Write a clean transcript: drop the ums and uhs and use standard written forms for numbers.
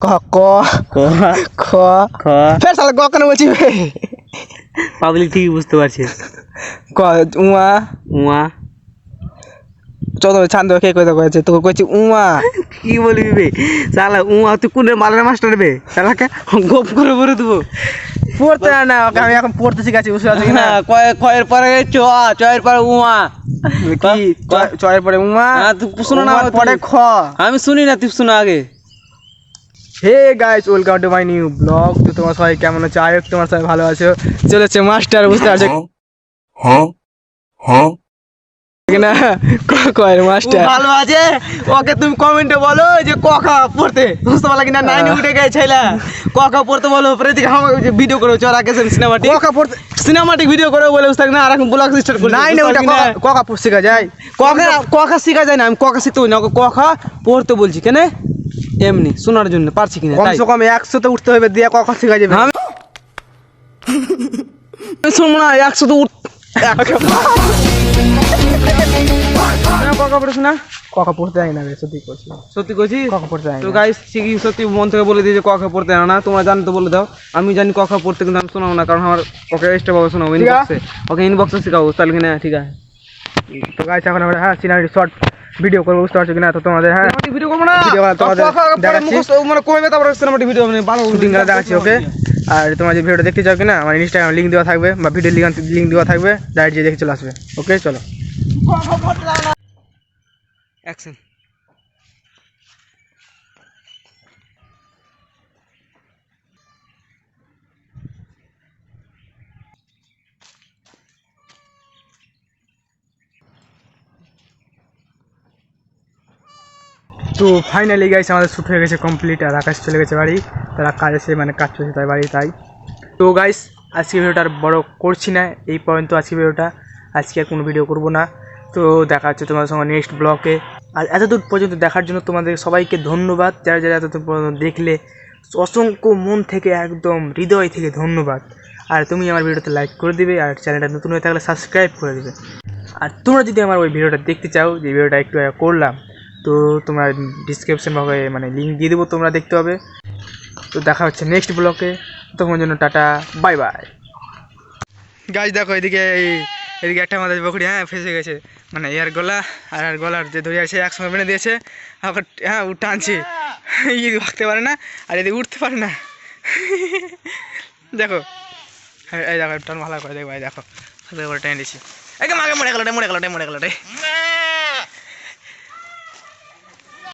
ক ক ক খ খ ফের শালা ক কেন বলছি বে? পাবলিক ঠিকই বুঝতে পারছে। ক উয়া উয়া চল ছান্দ কে কইতা কইছে তোকে কইছি উয়া কি বলবি বে শালা উয়া তুই কোন মালের মাস্টার বে শালাকে গোপ করে ভরে দেবো। পড়তে না ওকে আমি এখন পড়তে শিখাচ্ছি বুঝতে পারছিস না কয়ের পরে চয়ের পরে উয়া কি চয়ের পরে উয়া হ্যাঁ তুই শুনো না উয়ার পরে খ আমি শুনি না তুই শোনা আগে। Hey guys welcome to my new blog. তো তোমার সবাই কেমন আছো? আই হোপ তোমার সবাই ভালো আছো। চলেছে মাস্টার বুঝতে পারছো না কয়ের মাস্টার ভালো আছে ওকে তুমি কমেন্টে বলো যে কখা পড়তে বুঝতে পারলা কিনা 9 উঠে গেছে ছেলা কখা পড়তে বলো প্রতীক আমাকে ভিডিও করো চল আগে সিনেমাটিক ককা পড়তে সিনেমাটিক ভিডিও করে বলে বুঝতে না আর এখন ব্লগ স্টার্ট করে নাই না ওটা ককা পড়তে শেখা যায়। কখা শেখা যায় না আমি কখা শিখতে বলি না ওকে কখা পড়তে বলছি কেন এমনি শোনার জন্য পারছি কিনা তাই কমসে কম 100 তো উঠতে হবে দিয়ে ককা শেখা যাবে। আমি শুনবো না 100 তো কখা পড়েছ না ককা পড়তে যায় না রে, সত্যি করছি সত্যি কইছি ককা পড়তে যায় তো না। গাইস ঠিকই সত্যি মন থেকে বলে দিয়েছে কখা পড়তে জানো না তোমরা জানো তো বলে দাও। আমি জানি কখা পড়তে কিন্তু আমি শোনাবো না কারণ আমার ওকে এক্সট্রা ভাবে শোনাবো ঠিক আছে। ইনবক্সে ওকে ইনবক্সে শেখাবো তাহলে কিনা ঠিক আছে। তো গাইস এখন আমরা সিনারি শর্ট ভিডিও করবো বুঝতে পারছো কিনা। তো তোমাদের সিনেমাটিক ভিডিও করবো না ভিডিও তোমাদের দেখাচ্ছি মানে কমে তারপরে সিনেমাটিক ভিডিও মানে ভালো শুটিং করে দেখাচ্ছি ওকে। আর তোমরা যে ভিডিওটা দেখতে চাও কিনা আমার ইনস্টাগ্রাম লিঙ্ক দেওয়া থাকবে বা ভিডিও লিঙ্ক দেওয়া থাকবে, ডাইরেক্ট যে দেখে চলে আসবে। ওকে চলো অ্যাকশন। তো ফাইনালি গাইস আমাদের শ্যুট হয়ে গেছে কমপ্লিট। আর আকাশ চলে গেছে বাড়ি, তারা কাজ এসে মানে কাজ চলছে তাই বাড়ি তাই। তো গাইস আজকে ভিডিওটা আর বড় করছি না, এই পর্যন্ত আজকে ভিডিওটা। আজকে আর কোনো ভিডিও করব না। তো দেখা হচ্ছে তোমাদের সঙ্গে নেক্সট ব্লগে। আর এতদূর পর্যন্ত দেখার জন্য তোমাদের সবাইকে ধন্যবাদ, যারা যারা এতদূর পর্যন্ত দেখলে অসংখ্য মন থেকে একদম হৃদয় থেকে ধন্যবাদ। আর তুমি আমার ভিডিওতে লাইক করে দিবে আর চ্যানেলটা নতুন হয়ে থাকলে সাবস্ক্রাইব করে দিবে। আর তোমরা যদি আমার ওই ভিডিওটা দেখতে চাও যে ভিডিওটা একটু আগে করলাম, তো তোমরা ডিসক্রিপশন ভাবে মানে লিঙ্ক দিয়ে দেবো, তোমরা দেখতে হবে। তো দেখা হচ্ছে নেক্সট ব্লকে, তোমার জন্য টাটা বাই বাই। গাছ দেখো এদিকে এদিকে একটা আমাদের বকরি ফেসে গেছে, মানে এর গলা আর গলার যে ধরে আছে একসঙ্গে বেঁধে দিয়েছে। আবার টানছি ভাগতে পারে না আর এদিকে উঠতে পারে না। দেখো এই দেখো টান ভালো করে দেখো, এই দেখো করে টেনে দিচ্ছি। একে মাকে মরে গেল মরে গেল মরে গেল রে।